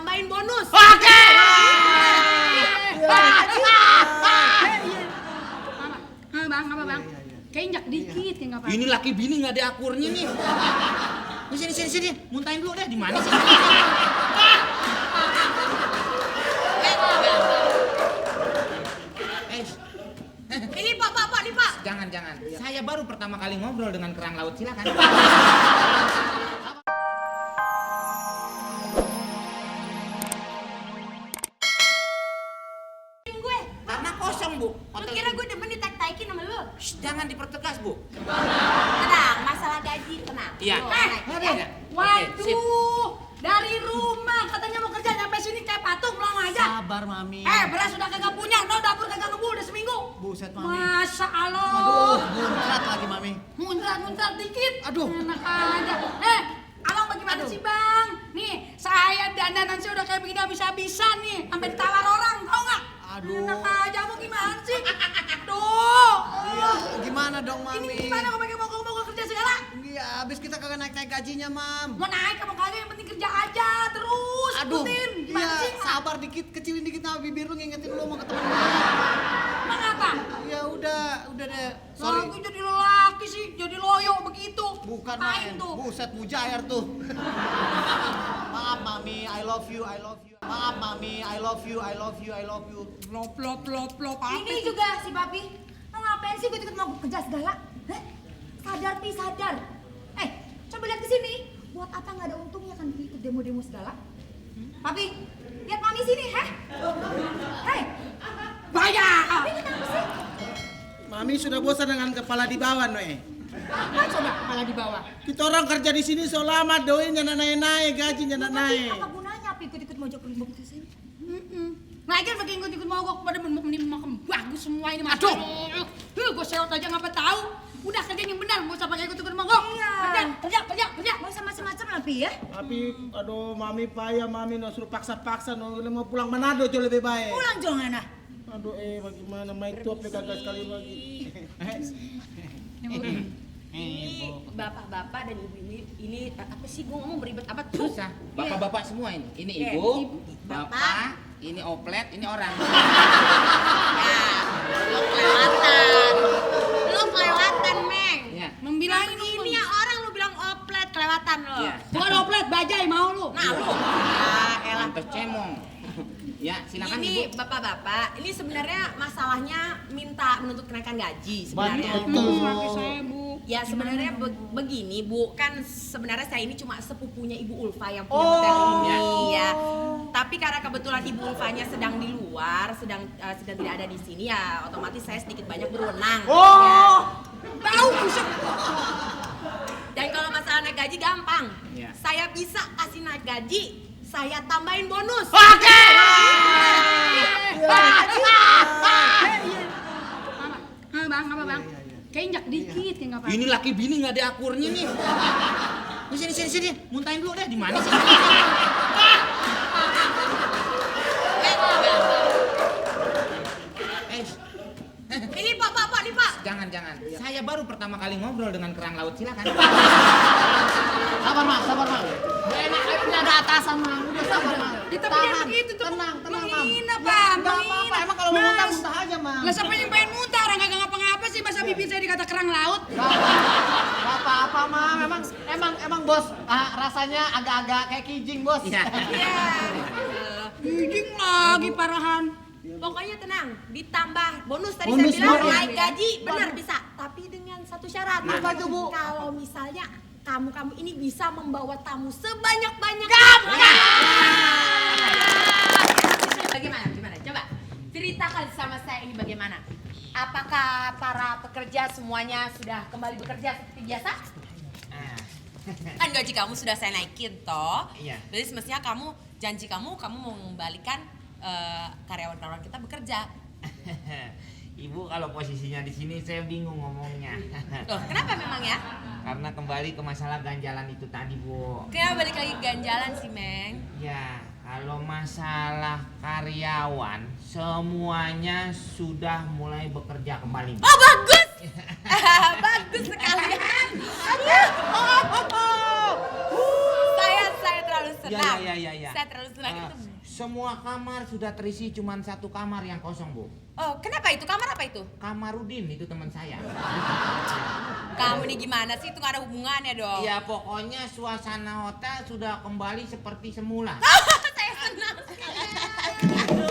tambahin bonus. Oke. Bang, apa bang? Keinjak dikit ya nggak apa-apa. Ini laki bini nggak ada akurnya nih. Sini, muntahin dulu deh. Di mana sih? Ini pak, nih pak. Jangan. Saya baru pertama kali ngobrol dengan kerang laut. Silakan. Gue. Karena kosong, Bu. Lu kira gue demen ditek-tekin sama lu? Shh, jangan dipertegas, Bu. Tenang, masalah gaji tenang. Iya. Waduh, dari rumah katanya mau kerja nyampe sini kayak patung pulang aja. Sabar, Mami. Beras udah kagak punya, no dapur kagak ngebul udah seminggu. Buset, Mami. Masya Allah. Aduh, muncrat lagi, Mami. Muncrat dikit. Aduh. Enak aja. Abang bagaimana sih bang? Nih, saya dandanan saya udah kayak begini habis-habisan nih. Sampai ditawar orang, tau nggak? Aduh. Enak aja, mau gimana sih? Aduh. Iya, gimana dong, Mami? Ini gimana kau pakai mogok-mogok kerja segala? Iya, abis kita kagak naik-naik gajinya, Mam. Mau naik apa kagak yang penting kerja aja terus. Aduh, ikutin. Gimana iya, sih? sabar dikit, kecilin dikit nama bibir lu ngingetin lu mau ketemu. Emang apa? Ya udah deh. Sorry. Sorry. Gue jadi lelaki sih, jadi loyo begitu. Bukan Apain main. tuh? Buset, mujair tuh. Maaf, Mami, I love you. Maaf, Mami, I love you. Lop. Ini juga si papi. Mau ngapain sih gue ikut mau kerja segala? Hah? Sadar. Coba lihat ke sini. Buat apa nggak ada untungnya kan ikut demo-demo segala? Papi, lihat mami sini, Hei, Bayar. papi kenapa sih? Mami sudah bosan dengan kepala di bawah, Noe. Apa coba kepala di bawah? Kita orang kerja di sini selama doin jangan naik, gaji jangan Tapi naik. apa gunanya papi ikut mojok gitu sih? Lagian pakai ikut mogok pada makan bagus semua ini mas. Aduh, gue sewot aja ngapa tahu. Udah kerja yang benar, gak usah pakai ikut mogok. Iya. Kerja. Mau sama macam-macam lah, Pi ya? Tapi, aduh, Mami payah, Mami no suruh paksa-paksa, no mau pulang Manado jauh lebih baik. Pulang jangan ah. Aduh, bagaimana main top kagak sekali lagi. Bapak-bapak dan ibu-ibu ini apa sih gue ngomong beribet apa tuh? Susah. Bapak-bapak semua ini. Ini Iya, ibu, bapak. bapak, ini oplet, ini orang. Lu kelewatan, Meng. Ya. Membilangin Ini ya orang lu bilang oplet kelewatan lo. Iya. bukan oplet, bajai mau lu. Nah lu. Elah. Lantas cemong. Ya, silakan Ini Ibu. bapak-bapak, ini sebenarnya masalahnya minta menuntut kenaikan gaji sebenarnya. Laki saya bu. Ya sebenarnya begini Bu, kan sebenarnya saya ini cuma sepupunya Ibu Ulfa yang punya hotel ini ya. Tapi karena kebetulan Ibu Ulfanya sedang di luar, sedang tidak ada di sini ya, otomatis saya sedikit banyak berwenang. Ya. Tahu busuk. Dan kalau masalah naik gaji gampang, Ya. saya bisa kasih naik gaji, saya tambahin bonus. Oke. Bang, apa bang? Keinjak dikit ya nggak apa-apa. Ini laki bini nggak ada akurnya nih. Sini, muntahin dulu deh. Di mana sih? Ini pak, nih pak. Jangan. Saya baru pertama kali ngobrol dengan kerang laut. Silakan. Sabar, Mak. Enak, ada atasan, Mak. Udah sabar, Mak. Tapi dia begitu tuh. Tenang, Mam. Menghina pak, Enggak apa-apa, emang kalau mau muntah aja, Mam. Lah siapa yang pengen muntah? Orang kagak ngapa-ngapa sih masa bibir saya dikata kerang laut. Gak apa-apa, Mam. Emang bos, rasanya agak-agak kayak kijing, bos. Iya. Iya. Kijing lagi parahan. Pokoknya tenang, ditambah bonus tadi Bonus, saya bilang bonus. naik gaji, benar bisa. Tapi dengan satu syarat. Apa tuh, Bu? Kalau misalnya kamu ini bisa membawa tamu sebanyak-banyak. Bagaimana? Coba ceritakan sama saya ini bagaimana. Apakah para pekerja semuanya sudah kembali bekerja seperti biasa? Kan gaji kamu sudah saya naikin toh. Iya. Jadi semestinya janji kamu mau mengembalikan karyawan-karyawan kita bekerja. Ibu kalau posisinya di sini saya bingung ngomongnya. Loh, kenapa memang ya? Karena kembali ke masalah ganjalan itu tadi, Bu. Kenapa balik lagi ke ganjalan sih, Meng? Ya, kalau masalah karyawan semuanya sudah mulai bekerja kembali. Oh, bagus! Bagus sekali. Saya terlalu senang. Iya. Saya terlalu senang itu. Semua kamar sudah terisi, cuman satu kamar yang kosong, Bu. Oh, kenapa itu? Kamar apa itu? Kamarudin itu teman saya. Kamu nih gimana sih? Itu gak ada hubungannya dong. Ya pokoknya suasana hotel sudah kembali seperti semula. Saya senang sekali.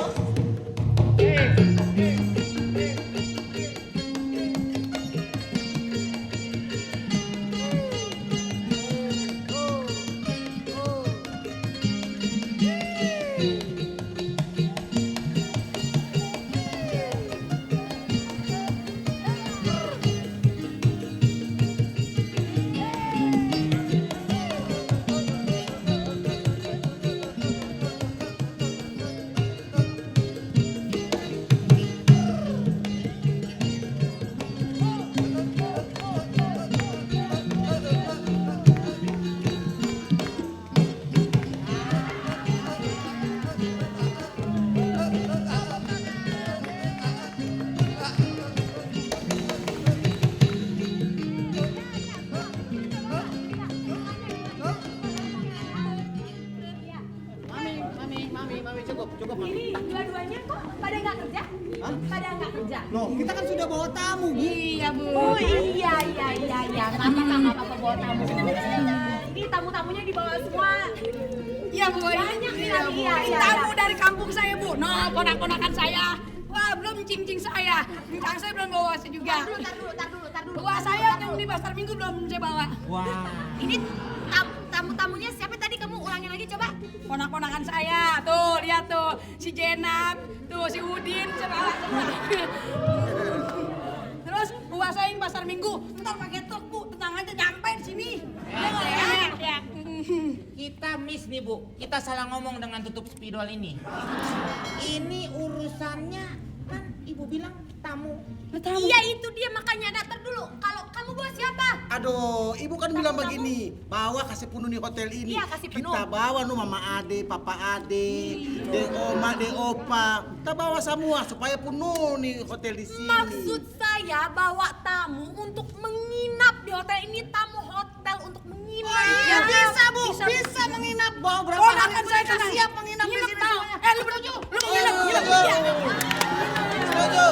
Mami, cukup, Mami. Ini dua-duanya kok pada nggak kerja? Pada nggak kerja? Loh, kita kan sudah bawa tamu, Bu. Iya, Bu. Oh iya. Nggak apa-apa bawa tamu. Ini tamu-tamunya dibawa semua. Iya, Bu. Banyak Iya, sekali, Bu. iya, Ini iya, tamu iya. dari kampung saya, Bu. Nah, ponak-ponakan saya. Wah, belum cing-cing saya. Cincang saya belum bawa saya juga. Tar dulu. Wah, saya yang di pasar Minggu belum saya bawa. Wah. Ini tamu-tamunya siapa tadi? Kamu ulangin lagi coba. Ponak-ponakan saya. Tuh, lihat tuh. Si Jenab, tuh si Udin, saya bawa semua. Terus buah saya yang pasar Minggu. Ntar pakai truk, Bu. Tenang aja nyampe di sini. Ya. Kita miss nih, Bu. Kita salah ngomong dengan tutup spidol ini. Ini urusannya kan Ibu bilang tamu. Iya itu dia makanya datar dulu. Kalau kamu bawa siapa? Aduh, ibu kan bilang begini, bawa kasih penuh nih hotel ini. Iya, kasih penuh. Kita bawa nu mama ade, papa ade, de oma, de opa. Kita bawa semua supaya penuh nih hotel di sini. Maksud saya bawa tamu untuk menginap di hotel ini, tamu hotel untuk menginap. Ya bisa, Bu. Bisa menginap. Bawa berapa hari Ponakan saya mereka kena. siap menginap di sini tahu. semuanya. Lu setuju? Lu mau nginep? Iya. Setuju.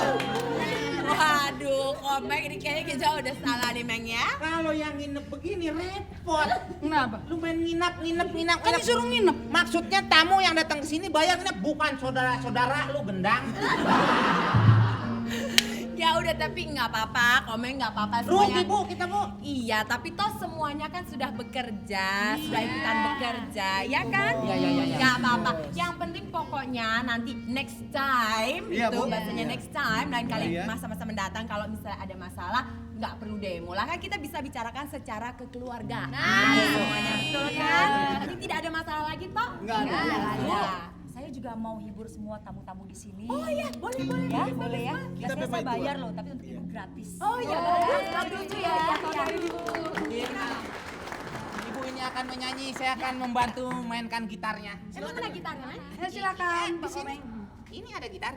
Waduh, Komeng ini kayaknya kita udah salah nih, Meng ya. Kalau yang nginep begini repot. Kenapa? Lu main nginep. Kan disuruh nginep. Maksudnya tamu yang datang ke sini bayar nginep, bukan saudara-saudara lu gendang. Ya udah tapi nggak apa-apa, Komeng nggak apa-apa Rugi, semuanya. Bu, kita, Bu. Iya, tapi toh semuanya kan sudah bekerja, sudah ikutan bekerja, ya kan? Iya. Nggak apa-apa. Yang penting pokoknya nanti next time, Iya, itu Bu. bahasanya next time, lain kali Iya. masa-masa mendatang kalau misalnya ada masalah, nggak perlu demo lah kan kita bisa bicarakan secara kekeluargaan. Semuanya betul kan? Nanti tidak ada masalah lagi toh? Nggak ada. Saya juga mau hibur semua tamu-tamu di sini. Oh iya, boleh. Ya, boleh ya. Kita Biasanya saya pemai bayar tua. loh, tapi untuk ibu gratis. Oh iya, bagus tuh ya. Ibu ini akan menyanyi, saya akan membantu mainkan gitarnya. Emang mana gitarnya, Meng? Ya silakan, Di Pak sini. Komeng. Ini ada gitar.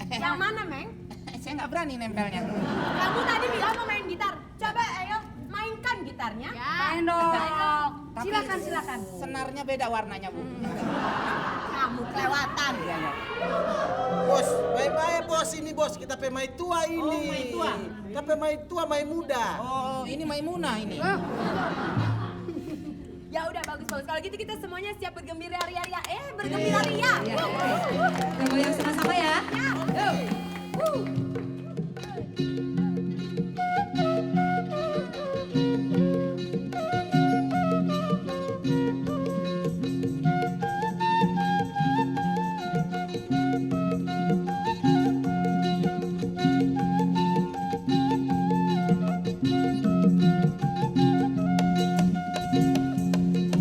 Yang mana, Meng? Saya nggak berani nempelnya. Kamu tadi bilang mau main gitar. Coba ayo mainkan gitarnya. Main dong. Tapi Silakan. senarnya beda warnanya, Bu. Kamu kelewatan. Bos, baik-baik bos ini bos. Kita pemai tua ini. Oh, mai tua. Kita pemai tua, mai muda. Oh, ini Maimunah ini. Ya udah bagus. Kalau gitu kita semuanya siap bergembira ria. Bergembira ria. Kita goyang sama-sama ya.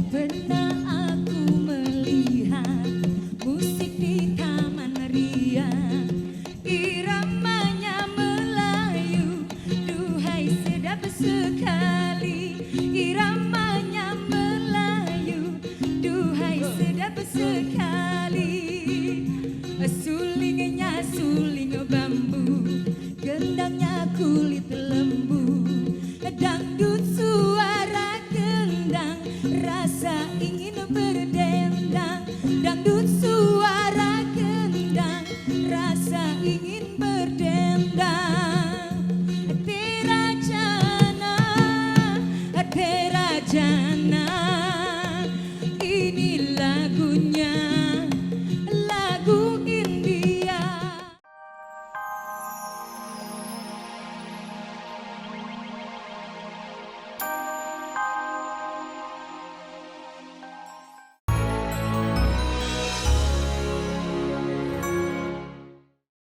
Pernah aku melihat musik di taman ria. lagunya